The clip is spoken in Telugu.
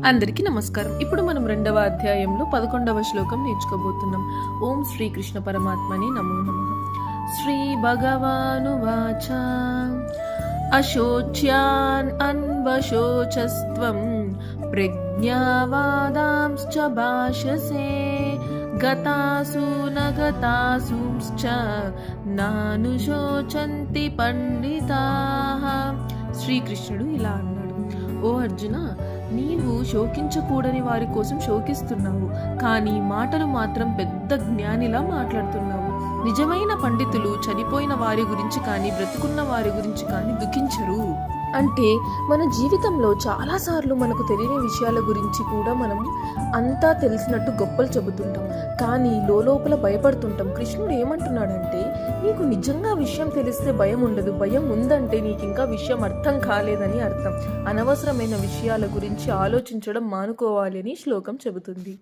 అందరికీ నమస్కారం. ఇప్పుడు మనం 2వ అధ్యాయంలో 11వ శ్లోకం నేర్చుకోబోతున్నాం. ఓం శ్రీకృష్ణ పరమాత్మనే నమో నమః. శ్రీ భగవానువాచ అశోచ్యాన్ అన్వశోచస్త్వం ప్రజ్ఞావాదాంశ్చ భాషసే గతాసు నగతాసుంశ్చ నానుశోచంతి పండితాః. శ్రీకృష్ణుడు ఇలా అన్నాడు, ఓ అర్జున, నీవు శోకించకూడని వారి కోసం శోకిస్తున్నావు, కానీ మాటలు మాత్రం పెద్ద జ్ఞానిలా మాట్లాడుతున్నావు. నిజమైన పండితులు చనిపోయిన వారి గురించి కానీ బ్రతుకున్న వారి గురించి కానీ దుఃఖించరు. అంటే మన జీవితంలో చాలాసార్లు మనకు తెలియని విషయాల గురించి కూడా మనం అంతా తెలిసినట్టు గొప్పలు చెబుతుంటాం, కానీ లోపల భయపడుతుంటాం. కృష్ణుడు ఏమంటున్నాడంటే, నీకు నిజంగా విషయం తెలిస్తే భయం ఉండదు, భయం ఉందంటే నీకు ఇంకా విషయం అర్థం కాలేదని అర్థం. అనవసరమైన విషయాల గురించి ఆలోచించడం మానుకోవాలి అని శ్లోకం చెబుతుంది.